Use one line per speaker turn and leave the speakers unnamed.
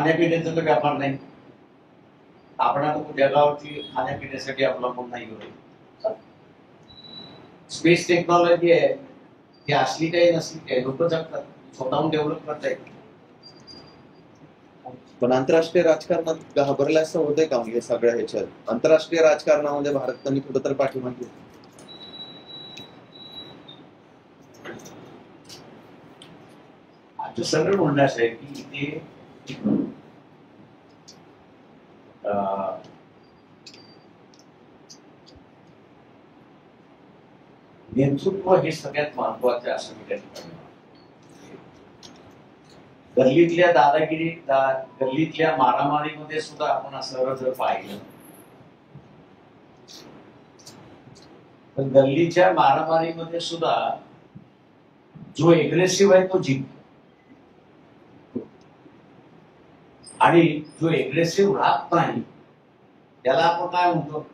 खाण्यापिण्याचा तर व्यापार नाही. आपण आता जगावरती खाण्यापिण्यासाठी अवलंबून नाही होईल. स्पेस टेक्नॉलॉजी आहे ती असली काही नसली काही लोक जगतात, स्वतःहून डेव्हलप करता येईल.
पण आंतरराष्ट्रीय राजकारणात घाबरल्या असं होतंय का म्हणजे सगळ्या ह्याच्यात आंतरराष्ट्रीय राजकारणामध्ये भारत कमी कुठं तर पाठीमागे?
आमचं सगळं म्हणणं असं आहे की इथे नेतृत्व हे सगळ्यात महत्वाचं असं मी त्या ठिकाणी गल्लीतल्या दादागिरी गल्लीतल्या मारामारीमध्ये सुद्धा आपण असं जर पाहिलं तर गल्लीच्या मारामारीमध्ये सुद्धा जो एग्रेसिव्ह आहे तो जिंकतो आणि जो एग्रेसिव्ह राहत नाही त्याला आपण काय म्हणतो